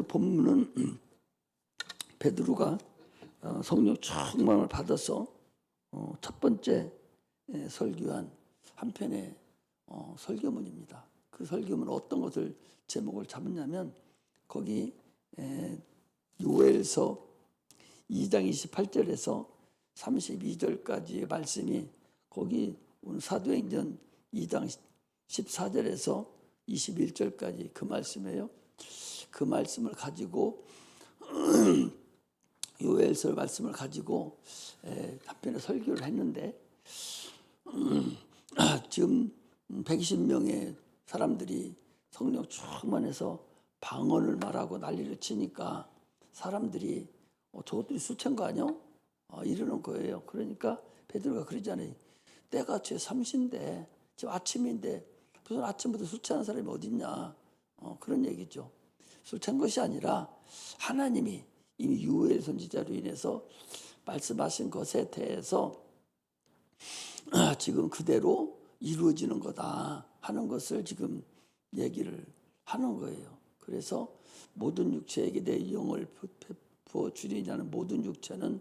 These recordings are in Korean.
오늘 본문은 베드로가 성령 충만을 받아서 첫 번째 설교한 한 편의 설교문입니다. 그 설교문은 어떤 것을 제목을 잡았냐면 거기 요엘서 2장 28절에서 32절까지의 말씀이 거기 오늘 사도행전 2장 14절에서 21절까지 그 말씀이에요. 그 말씀을 가지고 요엘서 말씀을 가지고 한편의 설교를 했는데 지금 120명의 사람들이 성령 충만해서 방언을 말하고 난리를 치니까 사람들이 저것들이 술 취한 거 아니야? 이러는 거예요. 그러니까 베드로가 그러잖아요. 때가 제3시인데 지금 아침인데 무슨 아침부터 술 취하는 사람이 어딨냐? 그런 얘기죠. 술 취한 것이 아니라 하나님이 이미 요엘 선지자로 인해서 말씀하신 것에 대해서 지금 그대로 이루어지는 거다 하는 것을 지금 얘기를 하는 거예요. 그래서 모든 육체에게 내 영을 부어주리냐는 모든 육체는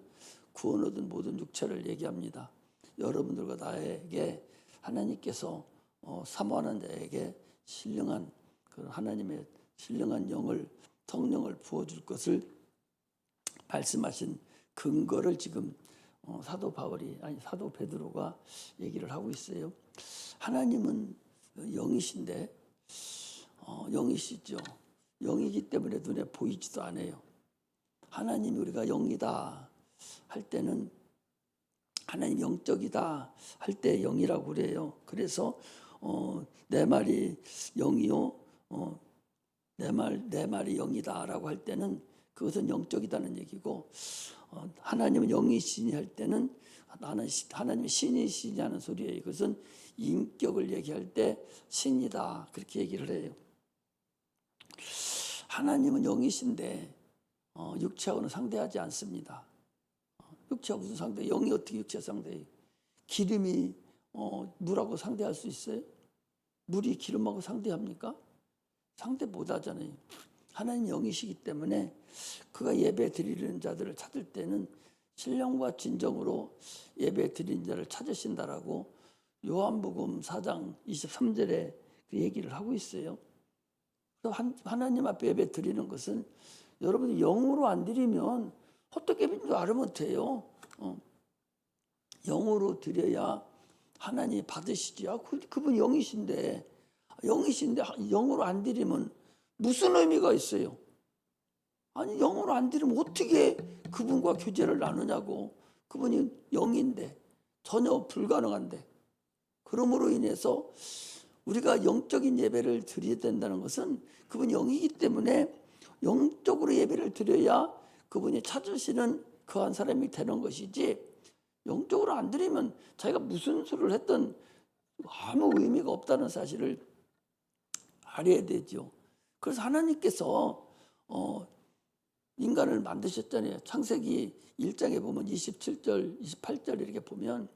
구원 얻은 모든 육체를 얘기합니다. 여러분들과 나에게 하나님께서 사모하는 자에게 신령한 그런 하나님의 신령한 영을 성령을 부어줄 것을 말씀하신 근거를 지금 사도 베드로가 얘기를 하고 있어요. 하나님은 영이신데 영이시죠. 영이기 때문에 눈에 보이지도 않아요. 하나님이 우리가 영이다 할 때는 하나님 영적이다 할 때 영이라고 그래요. 그래서 내 말이 영이요, 내 말이 영이다라고 할 때는 그것은 영적이다는 얘기고, 하나님은 영이시니 할 때는 하나님이 신이시냐는 소리예요. 그것은 인격을 얘기할 때 신이다 그렇게 얘기를 해요. 하나님은 영이신데 육체하고는 상대하지 않습니다. 육체하고 무슨 상대? 영이 어떻게 육체 상대해요? 기름이 물하고 상대할 수 있어요? 물이 기름하고 상대합니까? 상대 못 하잖아요. 하나님 영이시기 때문에 그가 예배 드리는 자들을 찾을 때는 신령과 진정으로 예배 드리는 자를 찾으신다라고 요한복음 4장 23절에 그 얘기를 하고 있어요. 하나님 앞에 예배 드리는 것은 여러분이 영으로 안 드리면 어떻게 예배인 줄 알으면 못해요. 영으로 드려야 하나님이 받으시지. 그분 영이신데 영으로 안 드리면 무슨 의미가 있어요? 아니 영으로 안 드리면 어떻게 그분과 교제를 나누냐고. 그분이 영인데 전혀 불가능한데. 그러므로 인해서 우리가 영적인 예배를 드려야 된다는 것은 그분이 영이기 때문에 영적으로 예배를 드려야 그분이 찾으시는 그한 사람이 되는 것이지, 영적으로 안 드리면 자기가 무슨 소리를 했든 아무 의미가 없다는 사실을 알아야 되죠. 그래서 하나님께서 인간을 만드셨잖아요. 창세기 1장에 보면 27절, 28절 이렇게 보면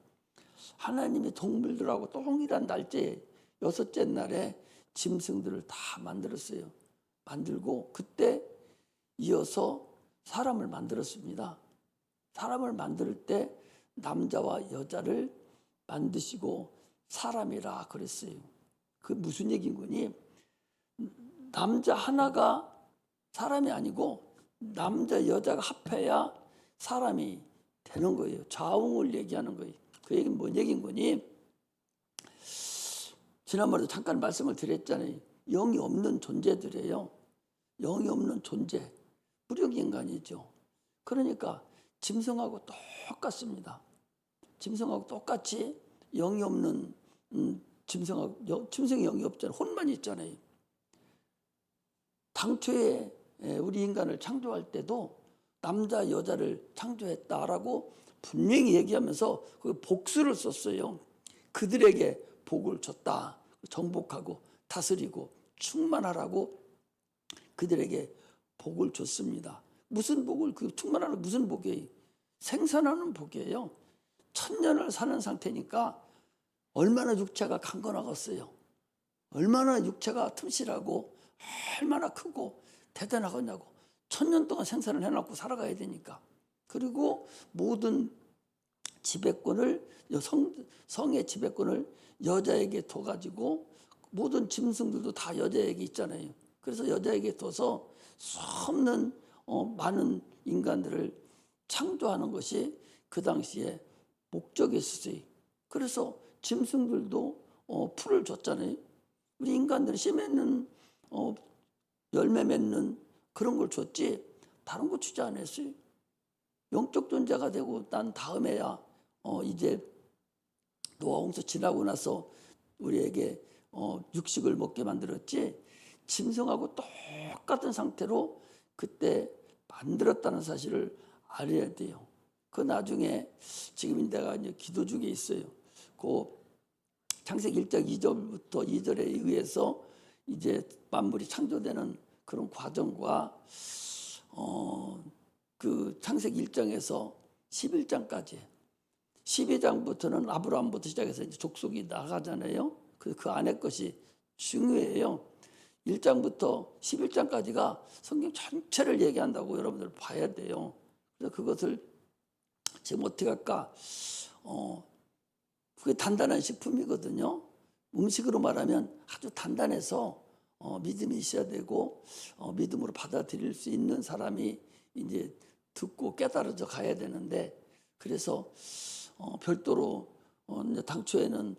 하나님이 동물들하고 동일한 날짜에 6째 날에 짐승들을 다 만들었어요. 만들고 그때 이어서 사람을 만들었습니다. 사람을 만들 때 남자와 여자를 만드시고 사람이라 그랬어요. 그게 무슨 얘기인 거니? 남자 하나가 사람이 아니고 남자 여자가 합해야 사람이 되는 거예요. 자웅을 얘기하는 거예요. 그 얘기는 뭔 얘기인 거니? 지난번에도 잠깐 말씀을 드렸잖아요. 영이 없는 존재들이에요. 영이 없는 존재. 무력인간이죠. 그러니까 짐승하고 똑같습니다. 짐승하고 똑같이 영이 없는 짐승이 영이 없잖아요. 혼만 있잖아요. 당초에 우리 인간을 창조할 때도 남자 여자를 창조했다라고 분명히 얘기하면서 그 복수를 썼어요. 그들에게 복을 줬다. 정복하고 다스리고 충만하라고 그들에게 복을 줬습니다. 무슨 복을, 그 충만하는 무슨 복이에요? 생산하는 복이에요. 1000년을 사는 상태니까 얼마나 육체가 강건하겠어요. 얼마나 육체가 튼실하고 얼마나 크고 대단하겠냐고. 1000년 동안 생산을 해놓고 살아가야 되니까. 그리고 모든 지배권을 성의 지배권을 여자에게 둬가지고 모든 짐승들도 다 여자에게 있잖아요. 그래서 여자에게 둬서 수없는 많은 인간들을 창조하는 것이 그 당시에 목적이었어요. 그래서 짐승들도 풀을 줬잖아요. 우리 인간들은 씨 맺는 열매 맺는 그런 걸 줬지 다른 거 주지 않았어요. 영적 존재가 되고 난 다음에야 이제 노아 홍수 지나고 나서 우리에게 육식을 먹게 만들었지, 짐승하고 똑같은 상태로 그때 만들었다는 사실을 알아야 돼요. 그 나중에 지금 내가 이제 기도 중에 있어요. 그 창세기 1장 2절부터 2절에 의해서 이제 만물이 창조되는 그런 과정과 그 창세기 1장에서 11장까지 12장부터는 아브라함부터 시작해서 이제 족속이 나가잖아요. 그 안에 것이 중요해요. 1장부터 11장까지가 성경 전체를 얘기한다고 여러분들 봐야 돼요. 그래서 그것을 지금 어떻게 할까? 그게 단단한 식품이거든요. 음식으로 말하면 아주 단단해서 믿음이 있어야 되고 믿음으로 받아들일 수 있는 사람이 이제 듣고 깨달아져 가야 되는데, 그래서 별도로 이제 당초에는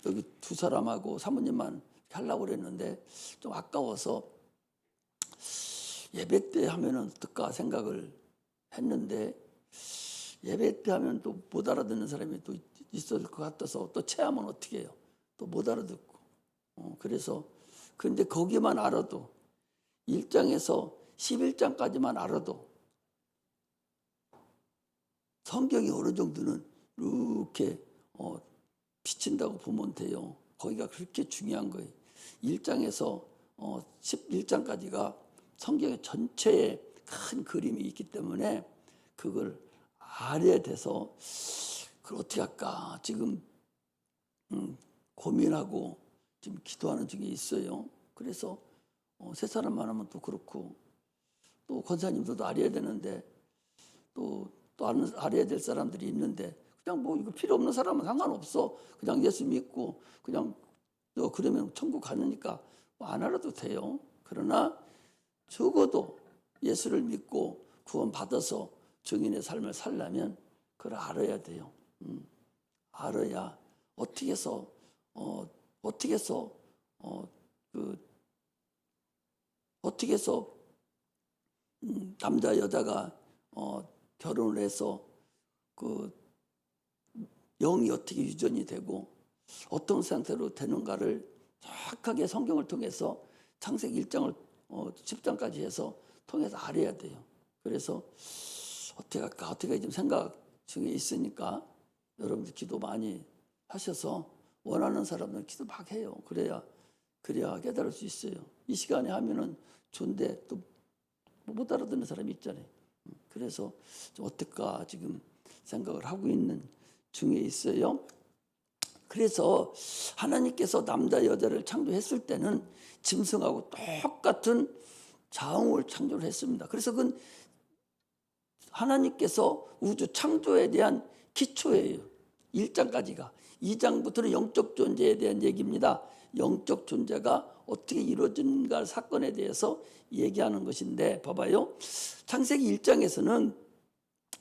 여기 두 사람하고 사모님만 하려고 그랬는데 좀 아까워서 예배 때 하면은 어떨까 생각을 했는데, 예배 때 하면 또 못 알아듣는 사람이 또 있을 것 같아서 또 체하면 어떻게 해요? 또 못 알아듣고. 그래서 근데 거기만 알아도 1장에서 11장까지만 알아도 성경이 어느 정도는 이렇게 비친다고 보면 돼요. 거기가 그렇게 중요한 거예요. 1장에서 11장까지가 성경의 전체에 큰 그림이 있기 때문에 그걸 알아야 돼서 그걸 어떻게 할까 지금 고민하고 지금 기도하는 중에 있어요. 그래서 세 사람만 하면 또 그렇고 또 권사님들도 알아야 되는데 또 알아야 될 사람들이 있는데 그냥 뭐 이거 필요 없는 사람은 상관없어. 그냥 예수 믿고 그냥 그러면 천국 가느니까 뭐 안 알아도 돼요. 그러나 적어도 예수를 믿고 구원 받아서 증인의 삶을 살려면 그걸 알아야 돼요. 알아야 어떻게 해서 남자 여자가 결혼을 해서 그 영이 어떻게 유전이 되고 어떤 상태로 되는가를 정확하게 성경을 통해서 창세기 1장을 10장까지 해서 통해서 알아야 돼요. 그래서 어떻게 할까 어떻게 좀 생각 중에 있으니까 여러분들 기도 많이 하셔서 원하는 사람들은 기도 막 해요. 그래야 깨달을 수 있어요. 이 시간에 하면은 좋은데 또 못 알아듣는 사람이 있잖아요. 그래서 좀 어떨까 지금 생각을 하고 있는 중에 있어요. 그래서 하나님께서 남자 여자를 창조했을 때는 짐승하고 똑같은 자웅을 창조를 했습니다. 그래서 그건 하나님께서 우주 창조에 대한 기초예요. 1장까지가. 2장부터는 영적 존재에 대한 얘기입니다. 영적 존재가 어떻게 이루어진가 사건에 대해서 얘기하는 것인데 봐봐요. 창세기 1장에서는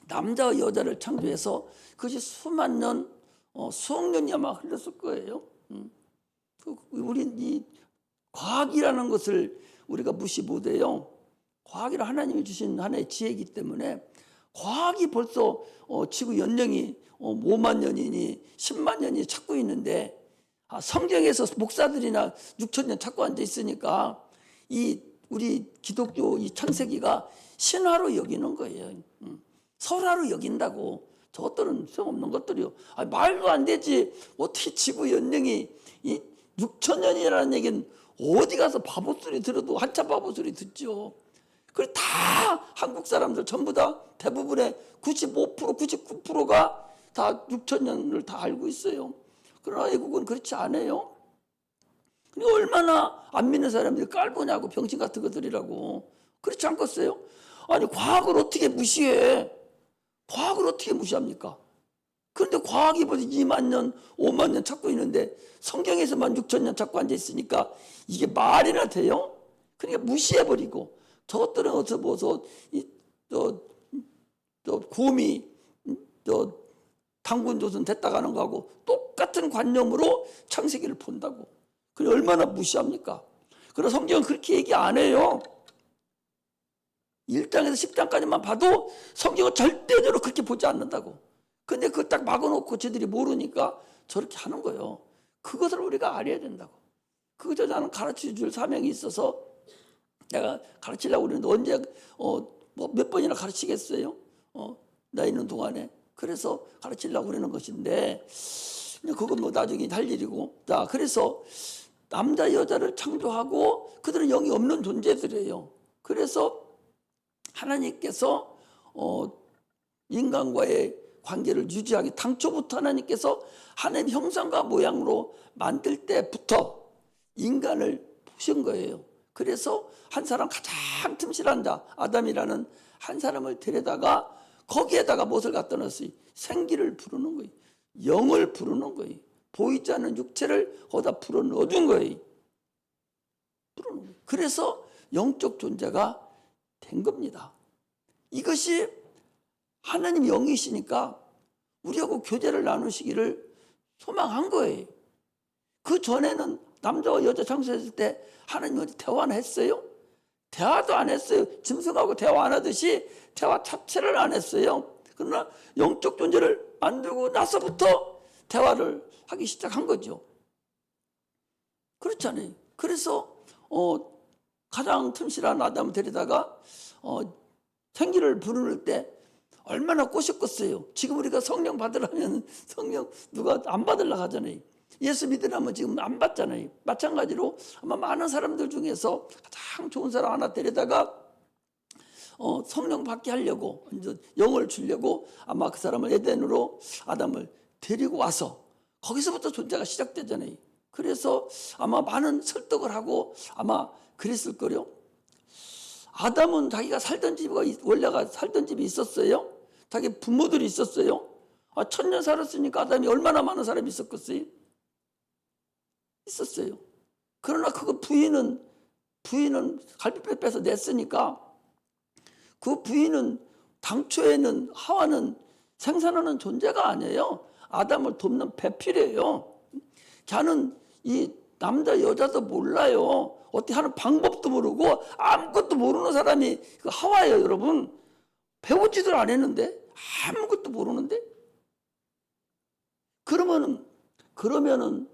남자와 여자를 창조해서 그것이 수만 년, 수억 년이 아마 흘렀을 거예요. 우리 이 과학이라는 것을 우리가 무시 못해요. 과학이란 하나님이 주신 하나의 지혜이기 때문에 과학이 벌써 지구 연령이 5만 년이니 10만 년이 찾고 있는데 성경에서 목사들이나 6천 년 찾고 앉아 있으니까 이 우리 기독교 이 창세기가 신화로 여기는 거예요. 설화로 여긴다고. 저것들은 소용없는 것들이요. 말도 안 되지. 어떻게 지구 연령이 6천 년이라는 얘기는 어디 가서 바보 소리 들어도 한참 바보 소리 듣죠. 그래 다 한국 사람들 전부 다 대부분의 95% 99%가 다 6천 년을 다 알고 있어요. 그러나 외국은 그렇지 않아요. 그러니까 얼마나 안 믿는 사람들이 깔보냐고, 병신 같은 것들이라고. 그렇지 않겠어요? 아니, 과학을 어떻게 무시해? 과학을 어떻게 무시합니까? 그런데 과학이 벌써 2만 년, 5만 년 찾고 있는데 성경에서만 6천 년 찾고 앉아 있으니까 이게 말이나 돼요? 그러니까 무시해버리고, 저것들은 어서 보서 곰이 당군 조선 됐다 가는 거하고 똑같은 관념으로 창세기를 본다고. 그게 얼마나 무시합니까? 그래서 성경은 그렇게 얘기 안 해요. 1장에서 10장까지만 봐도 성경은 절대적으로 그렇게 보지 않는다고. 근데 그걸 딱 막아놓고 저들이 모르니까 저렇게 하는 거예요. 그것을 우리가 알아야 된다고. 그저 나는 가르쳐 줄 사명이 있어서 내가 가르치려고 그러는데 언제 뭐 몇 번이나 가르치겠어요? 나 있는 동안에. 그래서 가르치려고 그러는 것인데 그건 뭐 나중에 할 일이고. 자, 그래서 남자 여자를 창조하고 그들은 영이 없는 존재들이에요. 그래서 하나님께서 인간과의 관계를 유지하기, 당초부터 하나님께서 하나님 형상과 모양으로 만들 때부터 인간을 보신 거예요. 그래서 한 사람, 가장 틈실한 자 아담이라는 한 사람을 데려다가 거기에다가 무엇을 갖다 넣었어요? 생기를 부르는 거예요. 영을 부르는 거예요. 보이지 않는 육체를 거기다 불어넣어준 거예요. 그래서 영적 존재가 된 겁니다. 이것이 하나님 영이시니까 우리하고 교제를 나누시기를 소망한 거예요. 그 전에는 남자와 여자 창조했을 때 하나님이 대화는 했어요? 대화도 안 했어요. 짐승하고 대화 안 하듯이 대화 자체를 안 했어요. 그러나 영적 존재를 만들고 나서부터 대화를 하기 시작한 거죠. 그렇잖아요. 그래서 가장 틈실한 아담을 데리다가 생기를 부를 때 얼마나 꼬셨겠어요. 지금 우리가 성령 받으려면 성령 누가 안 받으려고 하잖아요. 예수 믿으려면 지금 안 받잖아요. 마찬가지로 아마 많은 사람들 중에서 가장 좋은 사람 하나 데려다가 성령 받게 하려고, 이제 영을 주려고 아마 그 사람을 에덴으로 아담을 데리고 와서 거기서부터 존재가 시작되잖아요. 그래서 아마 많은 설득을 하고 아마 그랬을 거요. 아담은 자기가 살던 집이 원래가 살던 집이 있었어요. 자기 부모들이 있었어요. 1000년 살았으니까 아담이 얼마나 많은 사람이 있었겠어요? 있었어요. 그러나 그거 부인은 갈비뼈 빼서 냈으니까 그 부인은 당초에는 하와는 생산하는 존재가 아니에요. 아담을 돕는 배필이에요. 걔는 이 남자 여자도 몰라요. 어떻게 하는 방법도 모르고 아무것도 모르는 사람이 그 하와예요, 여러분. 배우지도 안 했는데 아무것도 모르는데. 그러면은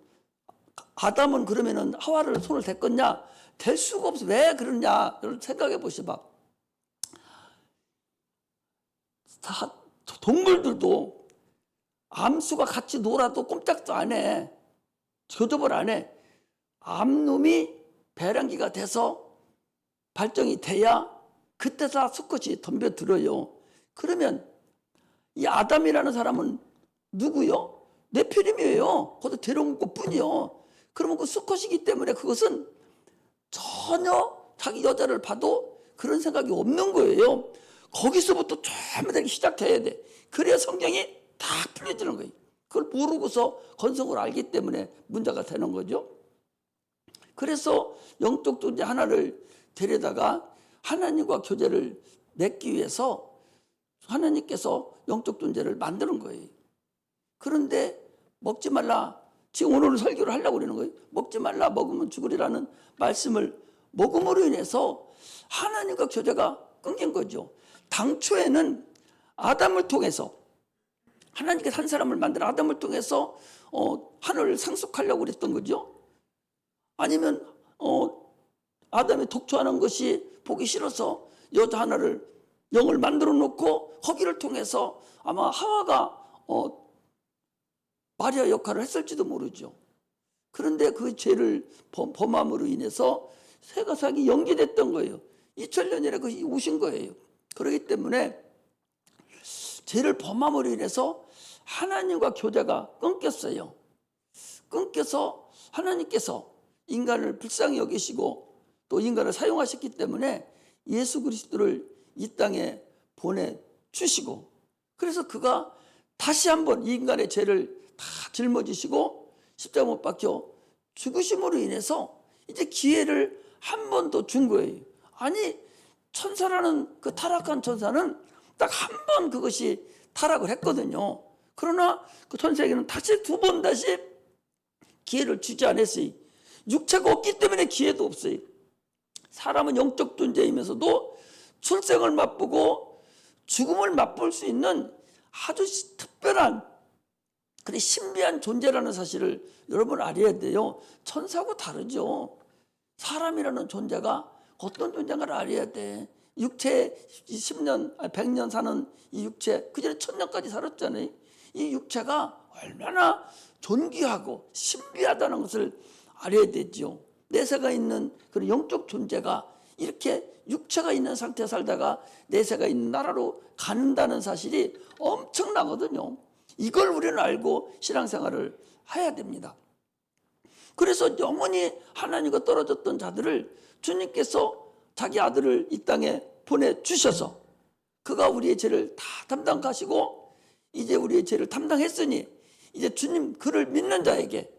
아담은 그러면은 하와를 손을 댔겠냐? 댈 수가 없어. 왜 그러냐? 여러분 생각해 보시봐. 동물들도 암수가 같이 놀아도 꼼짝도 안 해. 교접을 안 해. 암놈이 배란기가 돼서 발정이 돼야 그때 다 수컷이 덤벼들어요. 그러면 이 아담이라는 사람은 누구요? 네피림이에요. 거기서 데려온 것뿐이요. 그러면 그 수컷이기 때문에 그것은 전혀 자기 여자를 봐도 그런 생각이 없는 거예요. 거기서부터 처음에 시작돼야 돼. 그래야 성경이 다 풀려지는 거예요. 그걸 모르고서 건성을 알기 때문에 문제가 되는 거죠. 그래서 영적 존재 하나를 데려다가 하나님과 교제를 맺기 위해서 하나님께서 영적 존재를 만드는 거예요. 그런데 먹지 말라. 지금 오늘 설교를 하려고 그러는 거예요. 먹지 말라, 먹으면 죽으리라는 말씀을 먹음으로 인해서 하나님과 교제가 끊긴 거죠. 당초에는 아담을 통해서 하나님께서 한 사람을 만든 아담을 통해서 하늘을 상속하려고 그랬던 거죠. 아니면 아담이 독초하는 것이 보기 싫어서 여자 하나를 영을 만들어 놓고 거기를 통해서 아마 하와가 마리아 역할을 했을지도 모르죠. 그런데 그 죄를 범함으로 인해서 세가상이 연기됐던 거예요. 2000년이나 그것이 오신 거예요. 그렇기 때문에 죄를 범함으로 인해서 하나님과 교제가 끊겼어요. 끊겨서 하나님께서 인간을 불쌍히 여기시고 또 인간을 사용하셨기 때문에 예수 그리스도를 이 땅에 보내주시고, 그래서 그가 다시 한번 인간의 죄를 다 짊어지시고 십자가 못 박혀 죽으심으로 인해서 이제 기회를 한 번 더 준 거예요. 아니, 천사라는 그 타락한 천사는 딱 한 번 그것이 타락을 했거든요. 그러나 그 천사에게는 다시 두 번 다시 기회를 주지 않았어요. 육체가 없기 때문에 기회도 없어요. 사람은 영적 존재이면서도 출생을 맛보고 죽음을 맛볼 수 있는 아주 특별한, 그래 신비한 존재라는 사실을 여러분 알아야 돼요. 천사하고 다르죠. 사람이라는 존재가 어떤 존재인가를 알아야 돼. 육체 10년, 100년 사는 이 육체, 그전에 1000년까지 살았잖아요. 이 육체가 얼마나 존귀하고 신비하다는 것을 알아야 되죠. 내세가 있는 그런 영적 존재가 이렇게 육체가 있는 상태에 살다가 내세가 있는 나라로 간다는 사실이 엄청나거든요. 이걸 우리는 알고 신앙생활을 해야 됩니다. 그래서 영원히 하나님과 떨어졌던 자들을 주님께서 자기 아들을 이 땅에 보내주셔서 그가 우리의 죄를 다 담당하시고 이제 우리의 죄를 담당했으니 이제 주님 그를 믿는 자에게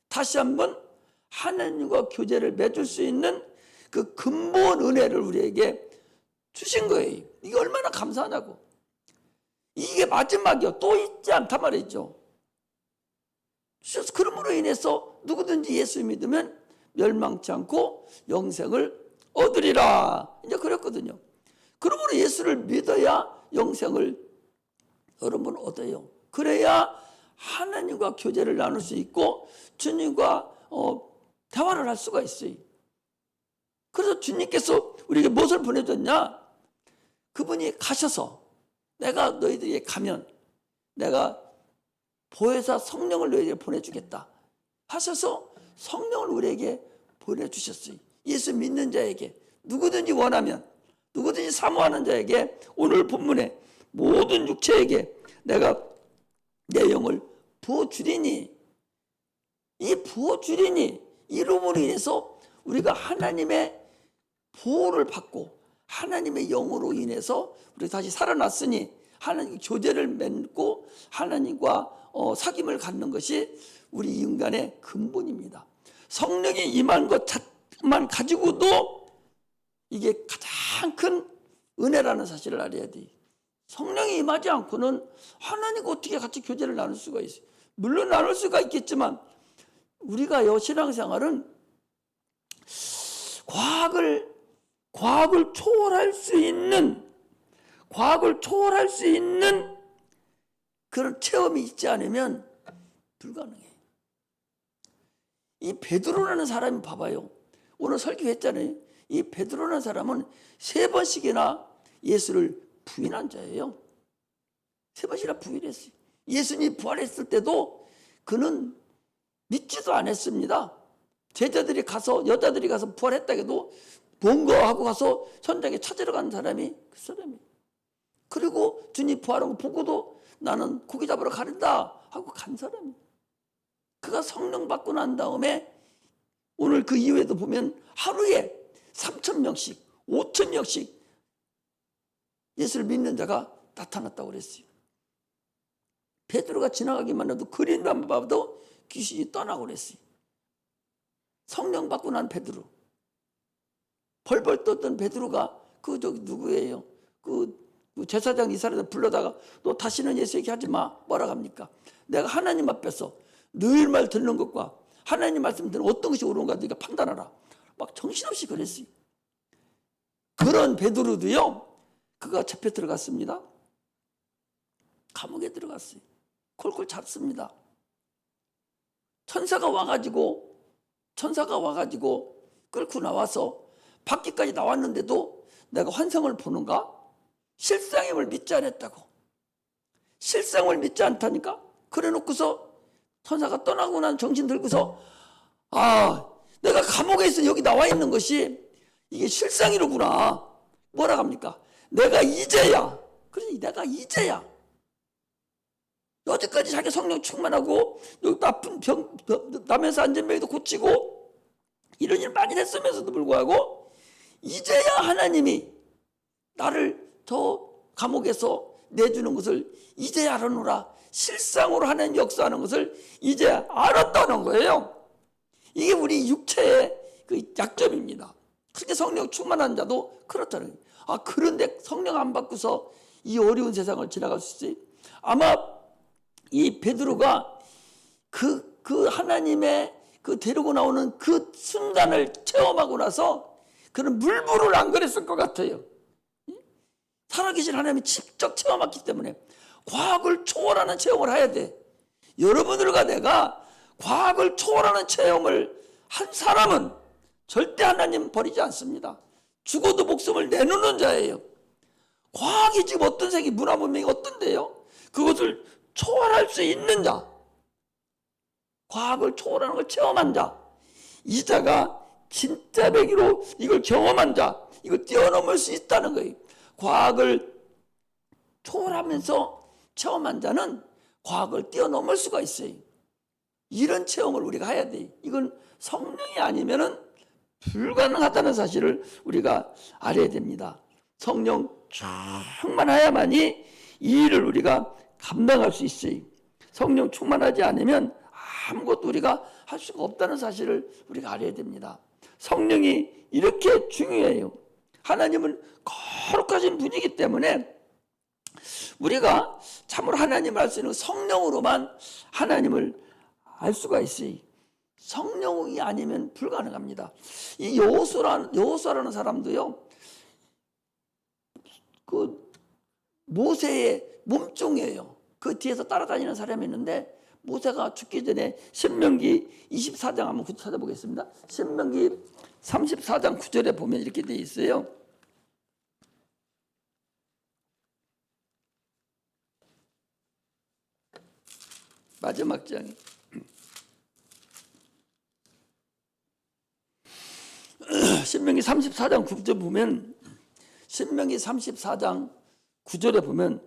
다시 한번 하나님과 교제를 맺을 수 있는 그 근본 은혜를 우리에게 주신 거예요. 이게 얼마나 감사하냐고. 이게 마지막이요. 또 있지 않단 말이죠. 그러므로 인해서 누구든지 예수 믿으면 멸망치 않고 영생을 얻으리라. 이제 그랬거든요. 그러므로 예수를 믿어야 영생을 여러분 얻어요. 그래야 하나님과 교제를 나눌 수 있고 주님과 대화를 할 수가 있어요. 그래서 주님께서 우리에게 무엇을 보내줬냐? 그분이 가셔서 내가 너희들에게 가면 내가 보혜사 성령을 너희에게 보내주겠다 하셔서 성령을 우리에게 보내주셨어요. 예수 믿는 자에게, 누구든지 원하면, 누구든지 사모하는 자에게 오늘 본문에 모든 육체에게 내가 내 영을 부어주리니, 이 부어주리니 이름으로 인해서 우리가 하나님의 보호를 받고 하나님의 영으로 인해서 우리가 다시 살아났으니 하나님 교제를 맺고 하나님과 사귐을 갖는 것이 우리 인간의 근본입니다. 성령이 임한 것만 가지고도 이게 가장 큰 은혜라는 사실을 알아야 돼요. 성령이 임하지 않고는 하나님과 어떻게 같이 교제를 나눌 수가 있어요. 물론 나눌 수가 있겠지만 우리가 신앙생활은 과학을 초월할 수 있는 그런 체험이 있지 않으면 불가능해요. 이 베드로라는 사람이 봐봐요. 오늘 설교했잖아요. 이 베드로라는 사람은 3번씩이나 예수를 부인한 자예요. 3번씩이나 부인했어요. 예수님이 부활했을 때도 그는 믿지도 않았습니다. 제자들이 가서, 여자들이 가서 부활했다 해도 뭔가 하고 가서 현장에 찾으러 간 사람이 그 사람이에요. 그리고 주님 부활한 거 보고도 나는 고기 잡으러 가린다 하고 간 사람이에요. 그가 성령 받고 난 다음에 오늘 그 이후에도 보면 하루에 3,000명씩 5,000명씩 예수를 믿는 자가 나타났다고 그랬어요. 베드로가 지나가기만 해도 그림만 봐도 귀신이 떠나고 그랬어요. 성령 받고 난 베드로, 벌벌 떴던 베드로가 누구예요? 그 제사장 이스라엘 불러다가 너 다시는 예수 얘기하지 마. 뭐라 합니까? 내가 하나님 앞에서 너희 말 듣는 것과 하나님 말씀 듣는 어떤 것이 옳은가 네가 판단하라. 막 정신없이 그랬어요. 그런 베드로도요, 그가 잡혀 들어갔습니다. 감옥에 들어갔어요. 콜콜 잡습니다. 천사가 와가지고 끌고 나와서 밖에까지 나왔는데도 내가 환상을 보는가? 실상임을 믿지 않았다고. 실상을 믿지 않다니까? 그래 놓고서 천사가 떠나고 난 정신 들고서 내가 감옥에 있어 여기 나와 있는 것이 이게 실상이로구나. 뭐라 합니까? 내가 이제야. 그러니 내가 이제야. 여태까지 자기 성령 충만하고 나쁜 병 나면서 안전병도 고치고 이런 일 많이 했으면서도 불구하고 이제야 하나님이 나를 저 감옥에서 내주는 것을 이제 알아노라. 실상으로 하나님 역사하는 것을 이제 알았다는 거예요. 이게 우리 육체의 그 약점입니다. 그렇게 성령 충만한 자도 그렇다는 거예요. 그런데 성령 안 받고서 이 어려운 세상을 지나갈 수 있어요? 아마 이 베드로가 그 하나님의 그 데리고 나오는 그 순간을 체험하고 나서 그런 물불을 안 그랬을 것 같아요. 살아계신 하나님이 직접 체험했기 때문에 과학을 초월하는 체험을 해야 돼. 여러분들과 내가 과학을 초월하는 체험을 한 사람은 절대 하나님 버리지 않습니다. 죽어도 목숨을 내놓는 자예요. 과학이 지금 어떤 세계 문화 문명이 어떤데요? 그것을 초월할 수 있는 자, 과학을 초월하는 걸 체험한 자, 이 자가 진짜 배기로 이걸 경험한 자, 이걸 뛰어넘을 수 있다는 거예요. 과학을 초월하면서 체험한 자는 과학을 뛰어넘을 수가 있어요. 이런 체험을 우리가 해야 돼요. 이건 성령이 아니면은 불가능하다는 사실을 우리가 알아야 됩니다. 성령 충만해야만이 이 일을 우리가 감당할 수 있어요. 성령 충만하지 않으면 아무것도 우리가 할 수가 없다는 사실을 우리가 알아야 됩니다. 성령이 이렇게 중요해요. 하나님은 거룩하신 분이기 때문에 우리가 참으로 하나님을 알 수 있는 성령으로만 하나님을 알 수가 있어요. 성령이 아니면 불가능합니다. 이 여호수아라는 사람도요, 그 모세의 몸종이에요. 그 뒤에서 따라다니는 사람이 있는데, 모세가 죽기 전에 신명기 24장 한번 찾아보겠습니다. 신명기 34장 9절에 보면 이렇게 돼 있어요. 마지막 장. 신명기 34장 9절 보면, 신명기 34장 9절에 보면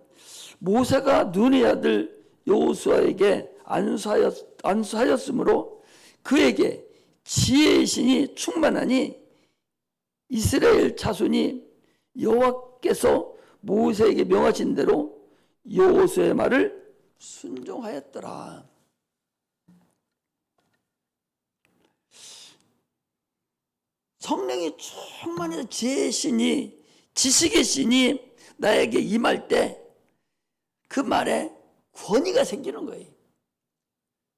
모세가 눈의 아들 여호수아에게 안수하였으므로 그에게 지혜의 신이 충만하니 이스라엘 자손이 여호와께서 모세에게 명하신 대로 여호수아의 말을 순종하였더라. 성령이 충만해서 지혜의 신이, 지식의 신이 나에게 임할 때 그 말에 권위가 생기는 거예요.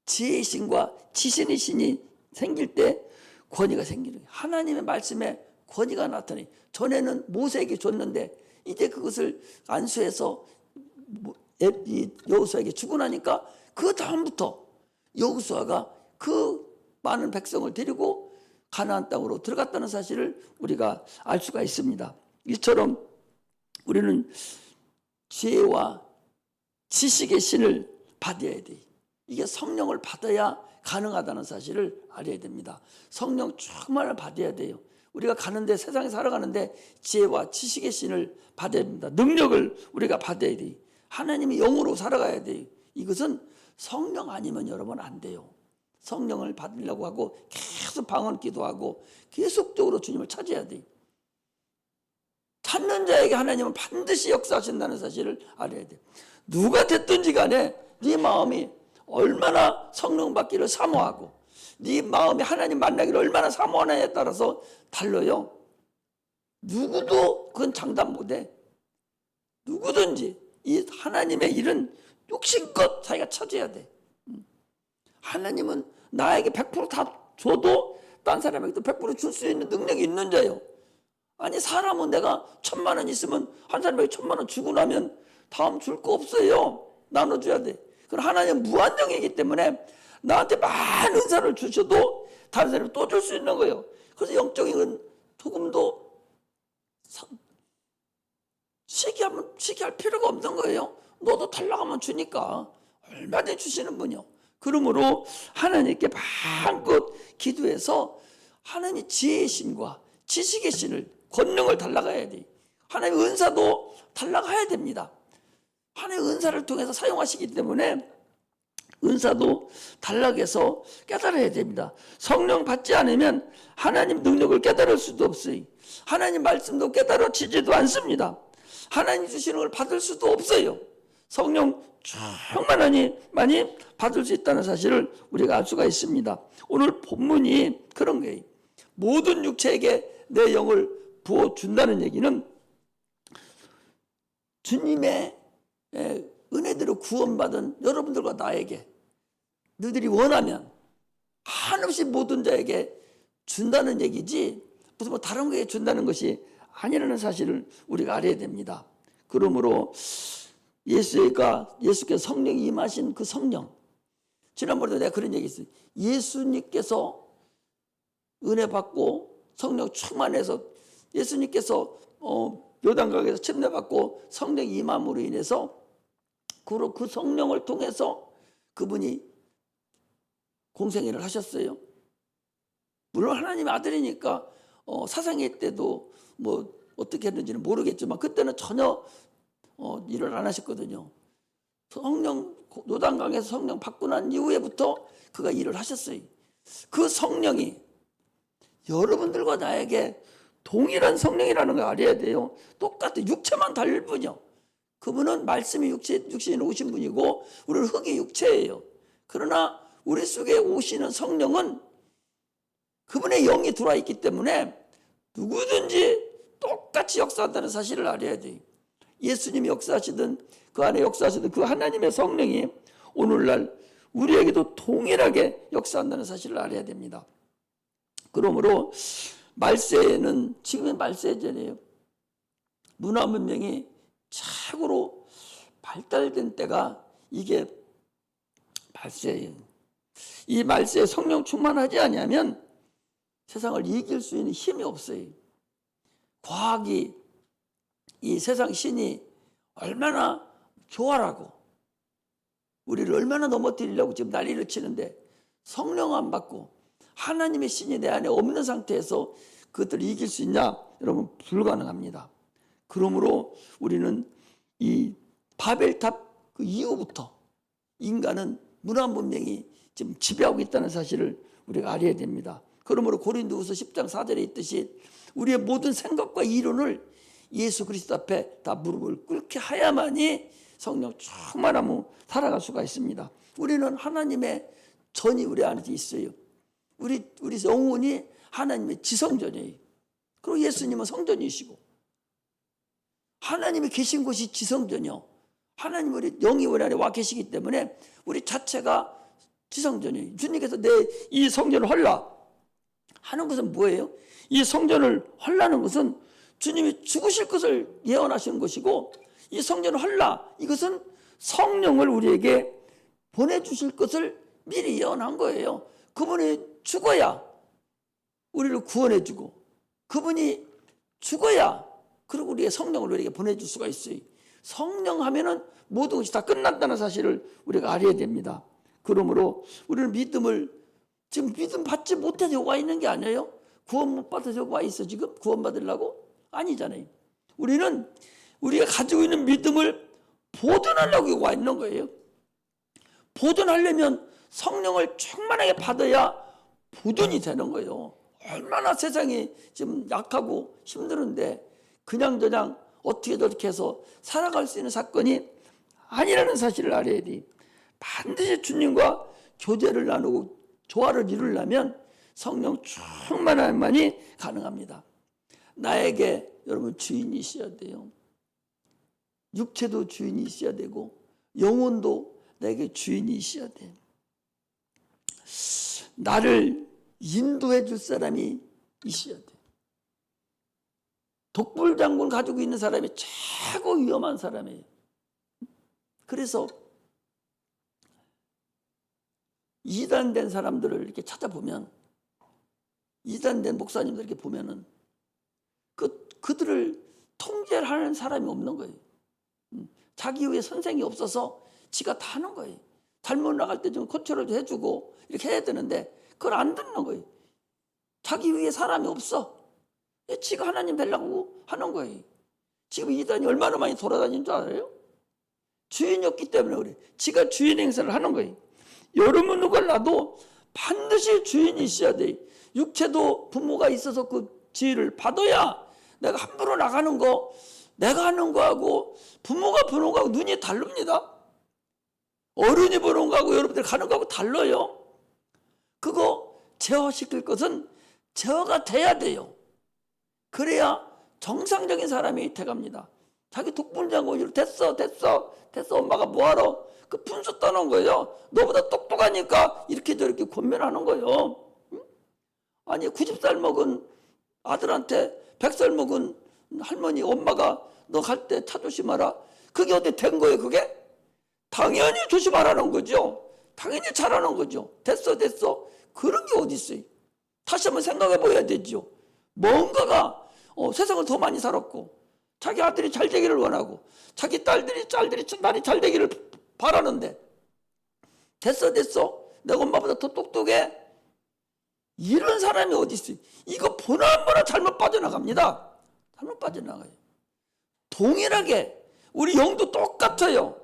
지혜의 신과 지신의 신이 생길 때 권위가 생기는 거예요. 하나님의 말씀에 권위가 나타나요. 전에는 모세에게 줬는데 이제 그것을 안수해서 여호수아에게 주고 나니까 그 다음부터 여호수아가 그 많은 백성을 데리고 가나안 땅으로 들어갔다는 사실을 우리가 알 수가 있습니다. 이처럼 우리는 지혜와 지식의 신을 받아야 돼. 이게 성령을 받아야 가능하다는 사실을 알아야 됩니다. 성령 충만을 받아야 돼요. 우리가 가는데, 세상에 살아가는데 지혜와 지식의 신을 받아야 됩니다. 능력을 우리가 받아야 돼요. 하나님이 영으로 살아가야 돼요. 이것은 성령 아니면 여러분 안 돼요. 성령을 받으려고 하고 계속 방언 기도하고 계속적으로 주님을 찾아야 돼요. 찾는 자에게 하나님은 반드시 역사하신다는 사실을 알아야 돼요. 누가 됐든지 간에 네 마음이 얼마나 성령 받기를 사모하고 네 마음이 하나님 만나기를 얼마나 사모하느냐에 따라서 달라요. 누구도 그건 장담 못해. 누구든지 이 하나님의 일은 욕심껏 자기가 찾아야 돼. 하나님은 나에게 100%다 줘도 딴 사람에게도 100% 줄 수 있는 능력이 있는 자예요. 아니, 사람은 내가 1,000만 원 있으면 한 사람에게 1,000만 원 주고 나면 다음 줄 거 없어요. 나눠줘야 돼. 그럼 하나님은 무한정이기 때문에 나한테 많은 은사를 주셔도 다른 사람이 또 줄 수 있는 거예요. 그래서 영적인 건 조금도 시기할 필요가 없는 거예요. 너도 달라가면 주니까 얼마든지 주시는 분이요. 그러므로 하나님께 마음껏 기도해서 하나님 지혜의 신과 지식의 신을, 권능을 달라가야 돼. 하나님 은사도 달라가야 됩니다. 하나님의 은사를 통해서 사용하시기 때문에 은사도 단락에서 깨달아야 됩니다. 성령 받지 않으면 하나님 능력을 깨달을 수도 없어요. 하나님 말씀도 깨달아지지도 않습니다. 하나님 주시는 걸 받을 수도 없어요. 성령 충만하니 많이 받을 수 있다는 사실을 우리가 알 수가 있습니다. 오늘 본문이 그런 거예요. 모든 육체에게 내 영을 부어준다는 얘기는 주님의 은혜대로 구원받은 여러분들과 나에게 너희들이 원하면 한없이 모든 자에게 준다는 얘기지 무슨 뭐 다른 거에 준다는 것이 아니라는 사실을 우리가 알아야 됩니다. 그러므로 예수께서 성령이 임하신 그 성령, 지난번에도 내가 그런 얘기 했어요. 예수님께서 은혜 받고 성령 충만해서 예수님께서 요단강에서 침례받고 성령 임함으로 인해서 그 성령을 통해서 그분이 공생애를 하셨어요. 물론 하나님의 아들이니까 사상의 때도 뭐 어떻게 했는지는 모르겠지만 그때는 전혀 일을 안 하셨거든요. 성령 요단강에서 성령 받고 난 이후에부터 그가 일을 하셨어요. 그 성령이 여러분들과 나에게 동일한 성령이라는 걸 알아야 돼요. 똑같은 육체만 다를 뿐이요. 그분은 말씀이 육신에 오신 분이고 우리는 흙의 육체예요. 그러나 우리 속에 오시는 성령은 그분의 영이 들어와 있기 때문에 누구든지 똑같이 역사한다는 사실을 알아야 돼요. 예수님이 역사하시든 그 안에 역사하시든 그 하나님의 성령이 오늘날 우리에게도 동일하게 역사한다는 사실을 알아야 됩니다. 그러므로 말세는 지금의 말세잖아요. 문화 문명이 최고로 발달된 때가 이게 말세예요. 이 말세에 성령 충만하지 않으면 세상을 이길 수 있는 힘이 없어요. 과학이 이 세상 신이 얼마나 교활하고 우리를 얼마나 넘어뜨리려고 지금 난리를 치는데 성령 안 받고 하나님의 신이 내 안에 없는 상태에서 그것들을 이길 수 있냐? 여러분 불가능합니다. 그러므로 우리는 이 바벨탑 그 이후부터 인간은 문화 문명이 지금 지배하고 있다는 사실을 우리가 알아야 됩니다. 그러므로 고린도후서 10장 4절에 있듯이 우리의 모든 생각과 이론을 예수 그리스도 앞에 다 무릎을 꿇게 하야만이 성령 충만함으로 살아갈 수가 있습니다. 우리는 하나님의 전이 우리 안에 있어요. 우리 영혼이 하나님의 지성전이에요. 그리고 예수님은 성전이시고 하나님이 계신 곳이 지성전이요. 하나님 우리 영이 우리 안에 와 계시기 때문에 우리 자체가 지성전이에요. 주님께서 내 이 성전을 헐라 하는 것은 뭐예요? 이 성전을 헐라는 것은 주님이 죽으실 것을 예언하시는 것이고 이 성전을 헐라 이것은 성령을 우리에게 보내주실 것을 미리 예언한 거예요. 그분이 죽어야 우리를 구원해주고 그분이 죽어야 그리고 우리의 성령을 우리에게 보내줄 수가 있어요. 성령 하면은 모든 것이 다 끝난다는 사실을 우리가 알아야 됩니다. 그러므로 우리는 믿음을 지금 믿음 받지 못해서 여기 와 있는 게 아니에요. 구원 못 받아서 여기 와 있어 지금 구원 받으려고? 아니잖아요. 우리는 우리가 가지고 있는 믿음을 보존하려고 여기 와 있는 거예요. 보존하려면 성령을 충만하게 받아야 보존이 되는 거예요. 얼마나 세상이 지금 약하고 힘드는데 그냥 어떻게 저렇게 해서 살아갈 수 있는 사건이 아니라는 사실을 알아야 돼. 반드시 주님과 교제를 나누고 조화를 이루려면 성령 충만함만이 가능합니다. 나에게 여러분 주인이 있어야 돼요. 육체도 주인이 있어야 되고 영혼도 나에게 주인이 있어야 돼. 나를 인도해 줄 사람이 있어야 돼. 독불장군 가지고 있는 사람이 최고 위험한 사람이에요. 그래서 이단된 사람들을 이렇게 찾아보면 이단된 목사님들 이렇게 보면은 그들을 통제를 하는 사람이 없는 거예요. 자기 위에 선생이 없어서 지가 다 하는 거예요. 잘못 나갈 때 좀 컨트롤도 해주고 이렇게 해야 되는데 그걸 안 듣는 거예요. 자기 위에 사람이 없어. 지가 하나님 되려고 하는 거예요. 지금 이단이 얼마나 많이 돌아다니는 줄 알아요? 주인이 없기 때문에 그래. 지가 주인 행세를 하는 거예요. 여러분 누가 나도 반드시 주인이 있어야 돼. 육체도 부모가 있어서 그 지혜를 받아야 내가 함부로 나가는 거, 내가 하는 거하고 부모가 보는 거하고 눈이 다릅니다. 어른이 보는 거하고 여러분들 가는 거하고 달라요. 그거 제어시킬 것은 제어가 돼야 돼요. 그래야 정상적인 사람이 돼갑니다. 자기 독불장군 됐어 엄마가 뭐하러 그 분수 떠는 거예요. 너보다 똑똑하니까 이렇게 저렇게 권면하는 거예요. 아니 90살 먹은 아들한테 100살 먹은 할머니 엄마가 너 갈 때 차 조심하라. 그게 어디 된 거예요 그게? 당연히 조심하라는 거죠. 당연히 잘하는 거죠. 됐어 그런 게 어디 있어요. 다시 한번 생각해 봐야 되죠. 뭔가가 세상을 더 많이 살았고 자기 아들이 잘 되기를 원하고 자기 딸들이 많이 잘 되기를 바라는데 됐어 내가 엄마보다 더 똑똑해. 이런 사람이 어디 있어요. 이거 보나마나 잘못 빠져나갑니다. 잘못 빠져나가요. 동일하게 우리 영도 똑같아요.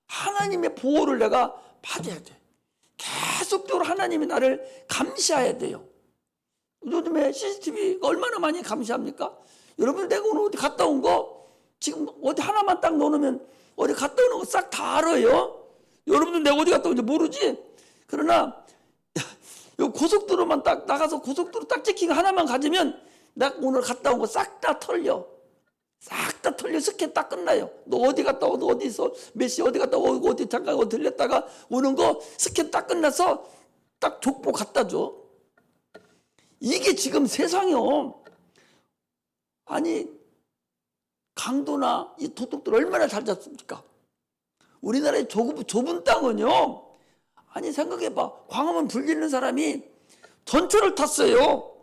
하나님의 보호를 내가 받아야 돼. 계속적으로 하나님이 나를 감시해야 돼요. 요즘에 CCTV가 얼마나 많이 감시합니까? 여러분 내가 오늘 어디 갔다 온 거 지금 어디 하나만 딱 넣어놓으면 어디 갔다 오는 거 싹 다 알아요. 여러분들 내가 어디 갔다 온지 모르지? 그러나 요 고속도로만 딱 나가서 고속도로 딱 찍히고 하나만 가지면 나 오늘 갔다 온 거 싹 다 털려. 싹 다 털려. 스캔 딱 끝나요. 너 어디 갔다 오고 어디서 몇 시 어디 갔다 오고 어디 잠깐 어디 들렸다가 오는 거 스캔 딱 끝나서 딱 족보 갖다 줘. 이게 지금 세상이요. 아니 강도나 이 도둑들 얼마나 잘 잡습니까? 우리나라의 좁은 땅은요. 아니 생각해봐. 광화문 불리는 사람이 전철을 탔어요.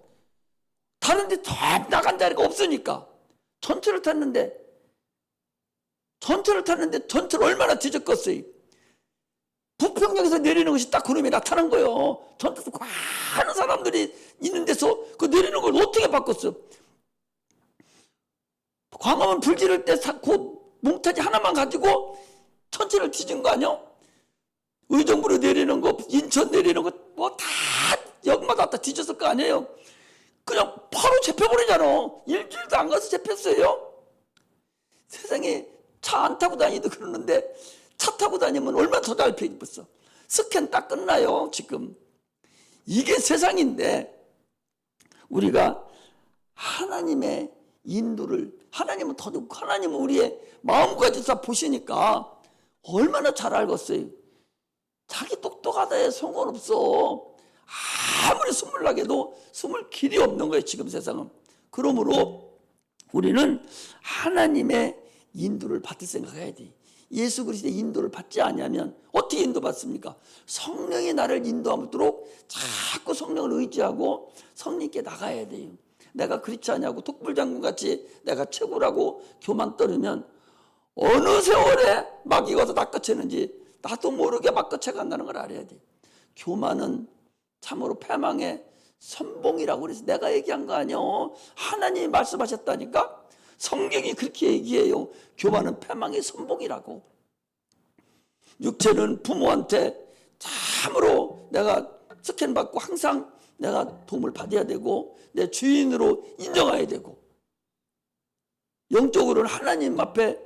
타는데 쫙 나간 자리가 없으니까 전철을 탔는데 전철 얼마나 뒤적었어요. 부평역에서 내리는 것이 딱 그놈이 나타난 거예요. 전철 많은 사람들이 있는 데서 그 내리는 걸 어떻게 바꿨어? 광화문 불 지를 때 그 몽타지 하나만 가지고 전철을 뒤진 거 아니야? 의정부로 내리는 거, 인천 내리는 거 뭐 다 역마다 다 뒤졌을 거 아니에요? 그냥 바로 잡혀버리잖아. 일주일도 안 가서 잡혔어요. 세상에 차 안 타고 다니도 그러는데 차 타고 다니면 얼마나 더 잘 피입었어. 스캔 딱 끝나요 지금. 이게 세상인데 우리가 하나님의 인도를 하나님은 우리의 마음까지 다 보시니까 얼마나 잘 알겠어요. 자기 똑똑하다 해 상관없어. 아무리 숨을 나게도 숨을 길이 없는 거예요 지금 세상은. 그러므로 우리는 하나님의 인도를 받을 생각해야 돼. 예수 그리스도의 인도를 받지 않으면 어떻게 인도받습니까? 성령이 나를 인도하도록 자꾸 성령을 의지하고 성령께 나가야 돼요. 내가 그렇지 않냐고 독불장군같이 내가 최고라고 교만 떨으면 어느 세월에 마귀가 와서 낚아채는지 나도 모르게 낚아채 간다는 걸 알아야 돼. 교만은 참으로 패망의 선봉이라고 그래서 내가 얘기한 거 아니요. 하나님이 말씀하셨다니까. 성경이 그렇게 얘기해요. 교만은 패망의 선봉이라고. 육체는 부모한테 참으로 내가 스캔받고 항상 내가 도움을 받아야 되고 내 주인으로 인정해야 되고, 영적으로는 하나님 앞에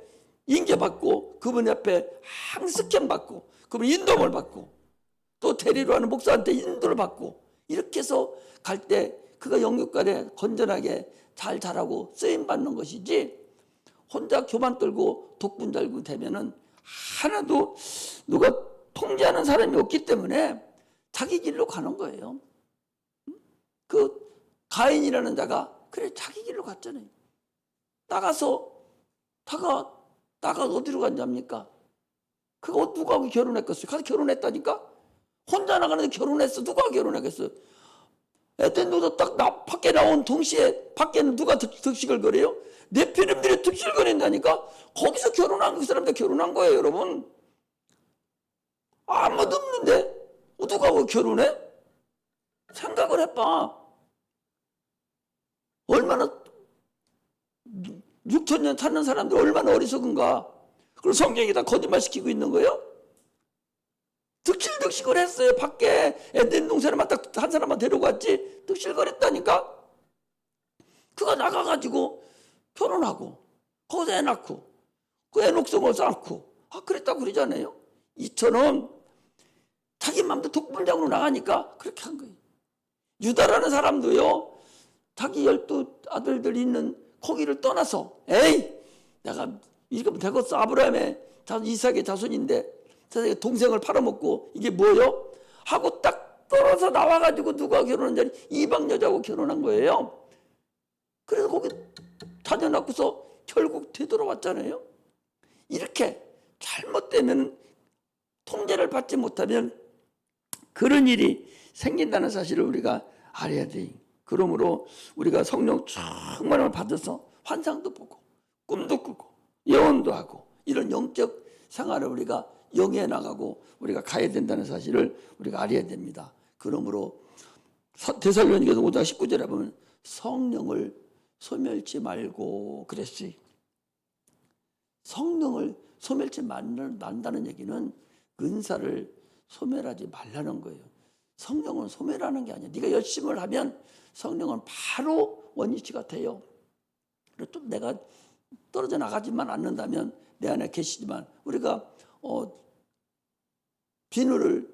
인계받고 그분 앞에 항상 스캔받고 그분 인도를 받고 또 대리로 하는 목사한테 인도를 받고 이렇게 해서 갈 때 그가 영육간에 건전하게 잘 자라고 쓰임받는 것이지, 혼자 교만 떨고 독분 달고 되면은 하나도 누가 통제하는 사람이 없기 때문에 자기 길로 가는 거예요. 그 가인이라는 자가 그래 자기 길로 갔잖아요. 나가서 어디로 간답니까? 그거 누가 하고 결혼했겠어요? 가서 결혼했다니까? 혼자 나가는데 결혼했어. 누가 결혼하겠어요? 애들 누가 딱 밖에 나온 동시에 밖에는 누가 득식을 거려요? 내 피렘들이 득식을 거린다니까? 거기서 결혼한 그 사람들 결혼한 거예요, 여러분. 아무도 없는데 누가 하고 결혼해? 생각을 해봐. 얼마나 6,000년 사는 사람들 얼마나 어리석은가. 그리고 성경이 다 거짓말시키고 있는 거예요? 득실도 득실득실 했어요. 밖에 에덴 동산에만 딱 한 사람만 데리고 갔지 득실거렸다니까. 그가 나가가지고 결혼하고 거기서 애 낳고 그 애 녹성을 쌓고 그랬다고 그러잖아요. 이처럼 자기 마음대로 독불장으로 나가니까 그렇게 한 거예요. 유다라는 사람도요, 자기 12 아들들 있는 거기를 떠나서 에이 내가 이거 되겠어. 아브라함의 이삭의 자손인데 자기 동생을 팔아먹고 이게 뭐요? 하고 딱 떨어져 나와가지고 누가 결혼한 자리 이방 여자하고 결혼한 거예요. 그래서 거기 자녀 낳고서 결국 되돌아왔잖아요. 이렇게 잘못되면 통제를 받지 못하면 그런 일이 생긴다는 사실을 우리가 알아야 돼. 그러므로 우리가 성령 충만을 받아서 환상도 보고 꿈도 꾸고 예언도 하고 이런 영적 생활을 우리가 영위해 나가고 우리가 가야 된다는 사실을 우리가 알아야 됩니다. 그러므로 데살로니가서 5장 19절에 보면 성령을 소멸치 말고 그랬어요. 성령을 소멸치 말란다는 얘기는 은사를 소멸하지 말라는 거예요. 성령은 소멸하는 게 아니야. 네가 열심을 하면 성령은 바로 원위치가 돼요. 그리고 또 내가 떨어져 나가지만 않는다면 내 안에 계시지만 우리가 비누를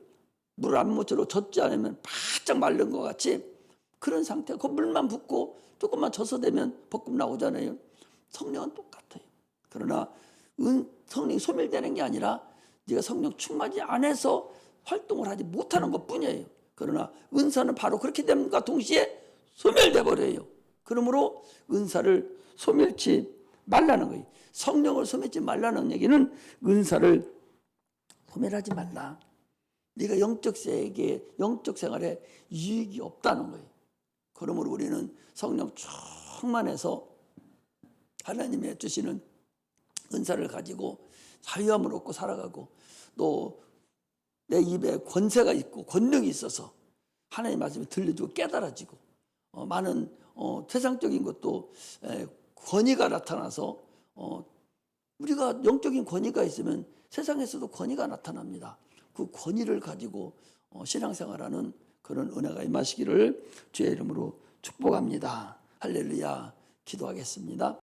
물 안 묻혀로 젖지 않으면 바짝 마른 것 같이 그런 상태가 그 물만 붓고 조금만 젖어 대면 볶음 나오잖아요. 성령은 똑같아요. 그러나 성령이 소멸되는 게 아니라 네가 성령 충만하지 않아서 활동을 하지 못하는 것뿐이에요. 그러나 은사는 바로 그렇게 됨과 동시에 소멸돼 버려요. 그러므로 은사를 소멸치 말라는 거예요. 성령을 소멸치 말라는 얘기는 은사를 소멸하지 말라. 네가 영적 세계에 영적 생활에 유익이 없다는 거예요. 그러므로 우리는 성령 충만해서 하나님의 주시는 은사를 가지고 자유함을 얻고 살아가고 또 내 입에 권세가 있고 권능이 있어서 하나님의 말씀이 들려주고 깨달아지고 많은 세상적인 것도 권위가 나타나서 우리가 영적인 권위가 있으면 세상에서도 권위가 나타납니다. 그 권위를 가지고 신앙생활하는 그런 은혜가 임하시기를 주의 이름으로 축복합니다. 할렐루야. 기도하겠습니다.